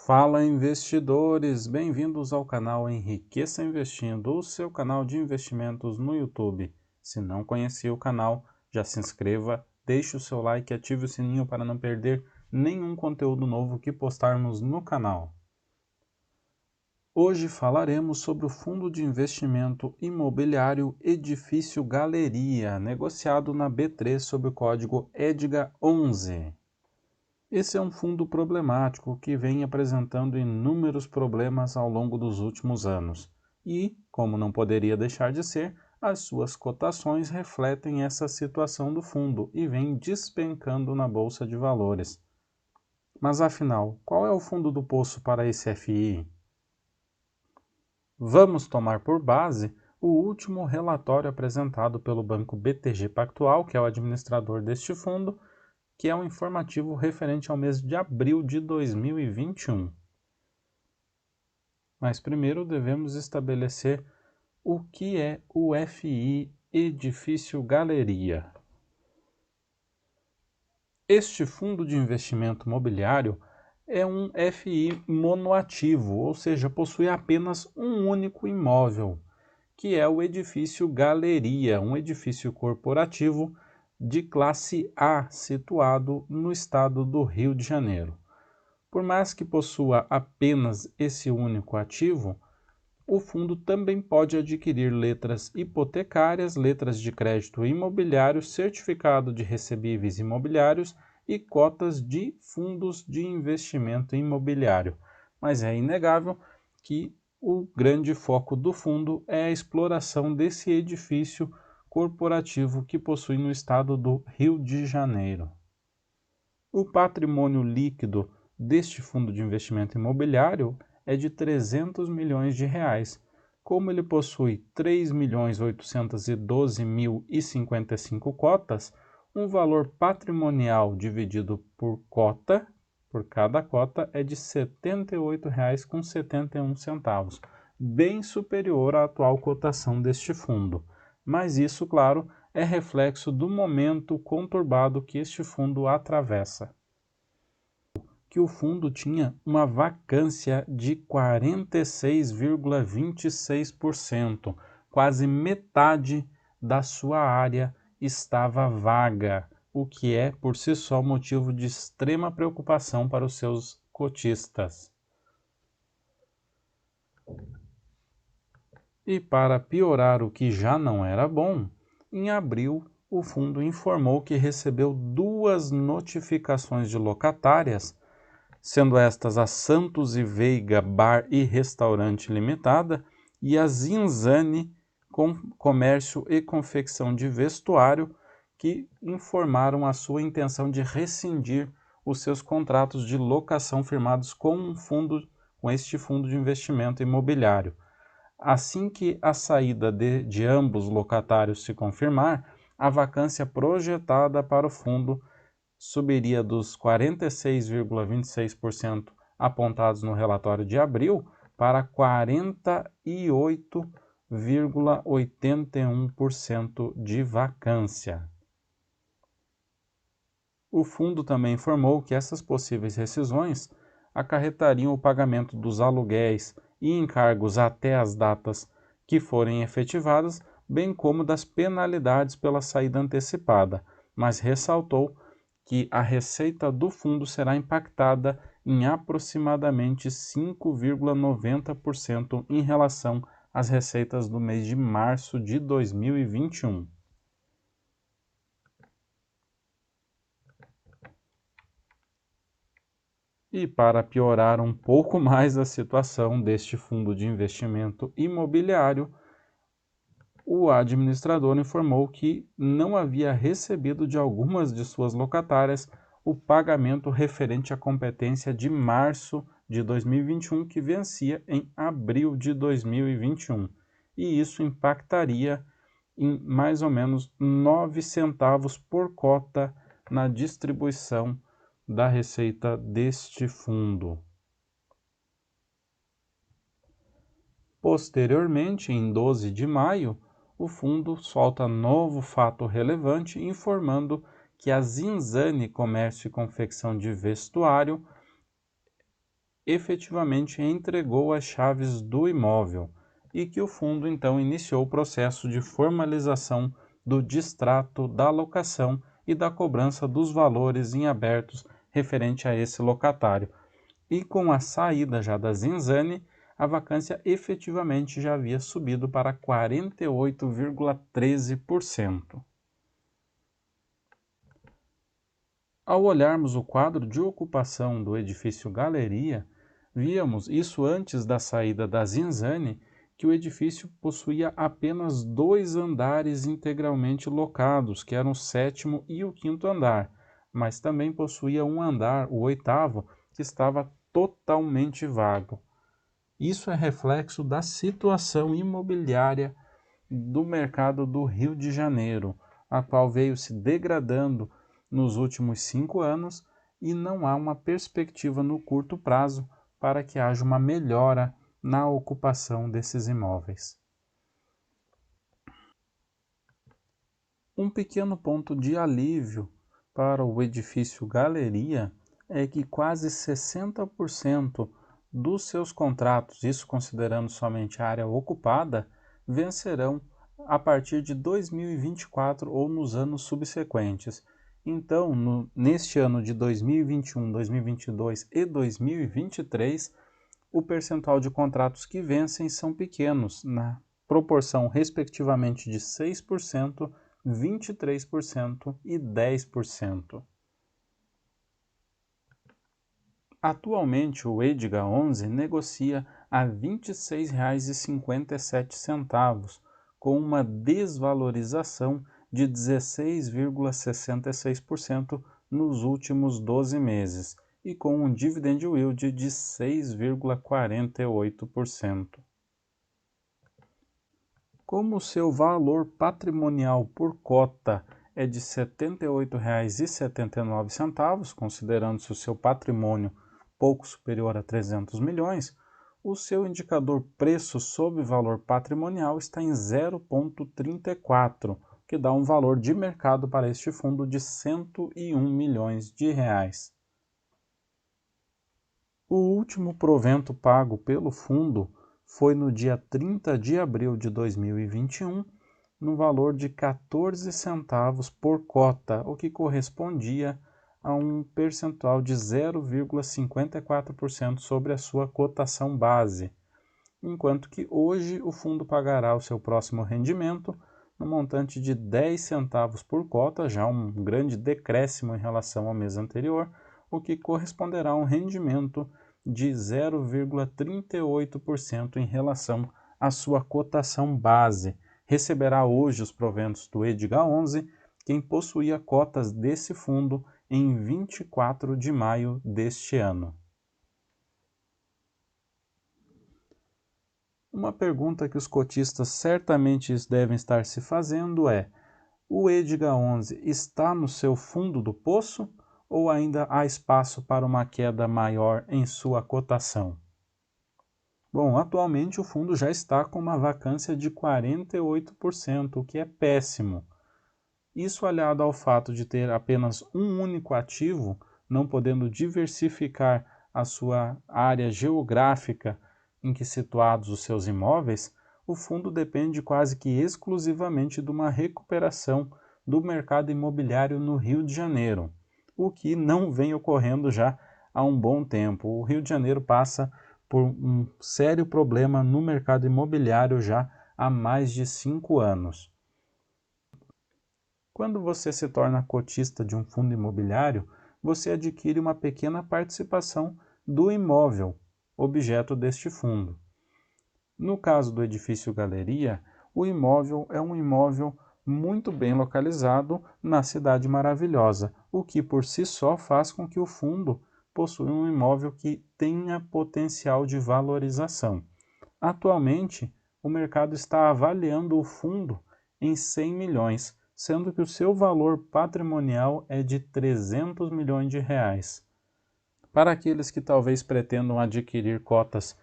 Fala investidores, bem-vindos ao canal Enriqueça Investindo, o seu canal de investimentos no YouTube. Se não conhecia o canal, já se inscreva, deixe o seu like e ative o sininho para não perder nenhum conteúdo novo que postarmos no canal. Hoje falaremos sobre o fundo de investimento imobiliário Edifício Galeria, negociado na B3 sob o código EDGA11. Esse é um fundo problemático que vem apresentando inúmeros problemas ao longo dos últimos anos e, como não poderia deixar de ser, as suas cotações refletem essa situação do fundo e vem despencando na Bolsa de Valores. Mas afinal, qual é o fundo do poço para esse FI? Vamos tomar por base o último relatório apresentado pelo banco BTG Pactual, que é o administrador deste fundo, que é um informativo referente ao mês de abril de 2021. Mas primeiro devemos estabelecer o que é o FI Edifício Galeria. Este fundo de investimento imobiliário é um FI monoativo, ou seja, possui apenas um único imóvel, que é o Edifício Galeria, um edifício corporativo de classe A, situado no estado do Rio de Janeiro. Por mais que possua apenas esse único ativo, o fundo também pode adquirir letras hipotecárias, letras de crédito imobiliário, certificado de recebíveis imobiliários e cotas de fundos de investimento imobiliário. Mas é inegável que o grande foco do fundo é a exploração desse edifício corporativo que possui no estado do Rio de Janeiro. O patrimônio líquido deste fundo de investimento imobiliário é de 300 milhões de reais. Como ele possui 3.812.055 cotas, um valor patrimonial dividido por cota, por cada cota, é de R$ 78,71, bem superior à atual cotação deste fundo. Mas isso, claro, é reflexo do momento conturbado que este fundo atravessa. Que o fundo tinha uma vacância de 46,26%, quase metade da sua área estava vaga, o que é por si só motivo de extrema preocupação para os seus cotistas. E para piorar o que já não era bom, em abril o fundo informou que recebeu 2 notificações de locatárias, sendo estas a Santos e Veiga Bar e Restaurante Limitada e a Zinzane com Comércio e Confecção de Vestuário, que informaram a sua intenção de rescindir os seus contratos de locação firmados com este fundo de investimento imobiliário. Assim que a saída de ambos locatários se confirmar, a vacância projetada para o fundo subiria dos 46,26% apontados no relatório de abril para 48,81% de vacância. O fundo também informou que essas possíveis rescisões acarretariam o pagamento dos aluguéis e encargos até as datas que forem efetivadas, bem como das penalidades pela saída antecipada, mas ressaltou que a receita do fundo será impactada em aproximadamente 5,90% em relação às receitas do mês de março de 2021. E para piorar um pouco mais a situação deste fundo de investimento imobiliário, o administrador informou que não havia recebido de algumas de suas locatárias o pagamento referente à competência de março de 2021, que vencia em abril de 2021. E isso impactaria em mais ou menos 9 centavos por cota na distribuição da receita deste fundo. Posteriormente, em 12 de maio, o fundo solta novo fato relevante informando que a Zinzane Comércio e Confecção de Vestuário, efetivamente entregou as chaves do imóvel e que o fundo então iniciou o processo de formalização do distrato da locação e da cobrança dos valores em abertos referente a esse locatário. E com a saída já da Zinzane, a vacância efetivamente já havia subido para 48,13%. Ao olharmos o quadro de ocupação do edifício Galeria, víamos, isso antes da saída da Zinzane, que o edifício possuía apenas 2 andares integralmente locados, que eram o 7º e o 5º andar, mas também possuía um andar, o 8º, que estava totalmente vago. Isso é reflexo da situação imobiliária do mercado do Rio de Janeiro, a qual veio se degradando nos últimos 5 anos e não há uma perspectiva no curto prazo para que haja uma melhora na ocupação desses imóveis. Um pequeno ponto de alívio para o edifício Galeria é que quase 60% dos seus contratos, isso considerando somente a área ocupada, vencerão a partir de 2024 ou nos anos subsequentes. Então, neste ano de 2021, 2022 e 2023, o percentual de contratos que vencem são pequenos, na proporção respectivamente de 6%, 23% e 10%. Atualmente, o Edgar 11 negocia a R$ 26,57, com uma desvalorização de 16,66% nos últimos 12 meses e com um dividend yield de 6,48%. Como o seu valor patrimonial por cota é de R$ 78,79, considerando-se o seu patrimônio pouco superior a 300 milhões, o seu indicador preço sobre valor patrimonial está em 0,34, que dá um valor de mercado para este fundo de R$ 101 milhões. O último provento pago pelo fundo foi no dia 30 de abril de 2021, no valor de 14 centavos por cota, o que correspondia a um percentual de 0,54% sobre a sua cotação base, enquanto que hoje o fundo pagará o seu próximo rendimento no montante de 10 centavos por cota, já um grande decréscimo em relação ao mês anterior, o que corresponderá a um rendimento de 0,38% em relação à sua cotação base. Receberá hoje os proventos do Edgar 11 quem possuía cotas desse fundo em 24 de maio deste ano. Uma pergunta que os cotistas certamente devem estar se fazendo é: o Edgar 11 está no seu fundo do poço ou ainda há espaço para uma queda maior em sua cotação? Bom, atualmente o fundo já está com uma vacância de 48%, o que é péssimo. Isso aliado ao fato de ter apenas um único ativo, não podendo diversificar a sua área geográfica em que situados os seus imóveis, o fundo depende quase que exclusivamente de uma recuperação do mercado imobiliário no Rio de Janeiro, o que não vem ocorrendo já há um bom tempo. O Rio de Janeiro passa por um sério problema no mercado imobiliário já há mais de 5 anos. Quando você se torna cotista de um fundo imobiliário, você adquire uma pequena participação do imóvel, objeto deste fundo. No caso do edifício Galeria, o imóvel é um imóvel muito bem localizado na Cidade Maravilhosa, o que por si só faz com que o fundo possua um imóvel que tenha potencial de valorização. Atualmente, o mercado está avaliando o fundo em 100 milhões, sendo que o seu valor patrimonial é de 300 milhões de reais. Para aqueles que talvez pretendam adquirir cotas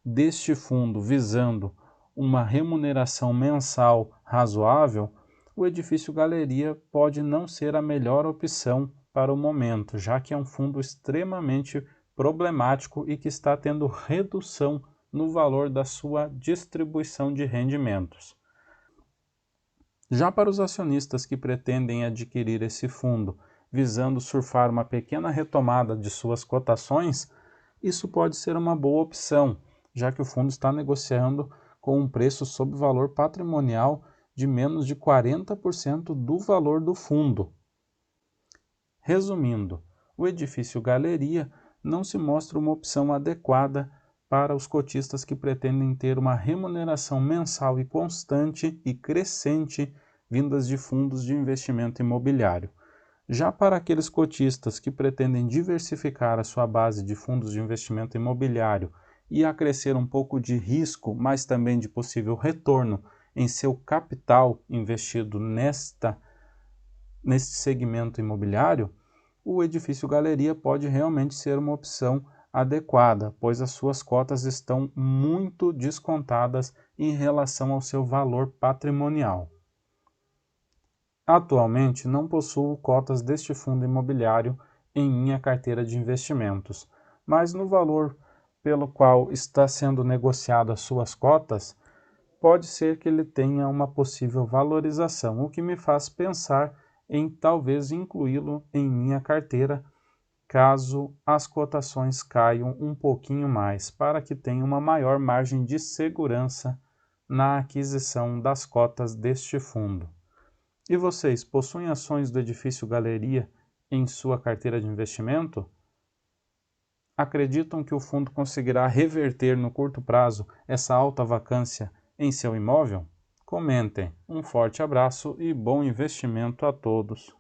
deste fundo visando uma remuneração mensal razoável, o edifício Galeria pode não ser a melhor opção para o momento, já que é um fundo extremamente problemático e que está tendo redução no valor da sua distribuição de rendimentos. Já para os acionistas que pretendem adquirir esse fundo, visando surfar uma pequena retomada de suas cotações, isso pode ser uma boa opção, já que o fundo está negociando com um preço sob valor patrimonial de menos de 40% do valor do fundo. Resumindo, o edifício Galeria não se mostra uma opção adequada para os cotistas que pretendem ter uma remuneração mensal e constante e crescente vindas de fundos de investimento imobiliário. Já para aqueles cotistas que pretendem diversificar a sua base de fundos de investimento imobiliário e acrescer um pouco de risco, mas também de possível retorno em seu capital investido neste segmento imobiliário, o edifício Galeria pode realmente ser uma opção adequada, pois as suas cotas estão muito descontadas em relação ao seu valor patrimonial. Atualmente não possuo cotas deste fundo imobiliário em minha carteira de investimentos, mas no valor pelo qual está sendo negociado as suas cotas, pode ser que ele tenha uma possível valorização, o que me faz pensar em talvez incluí-lo em minha carteira, caso as cotações caiam um pouquinho mais, para que tenha uma maior margem de segurança na aquisição das cotas deste fundo. E vocês possuem ações do edifício Galeria em sua carteira de investimento? Acreditam que o fundo conseguirá reverter no curto prazo essa alta vacância em seu imóvel? Comentem. Um forte abraço e bom investimento a todos.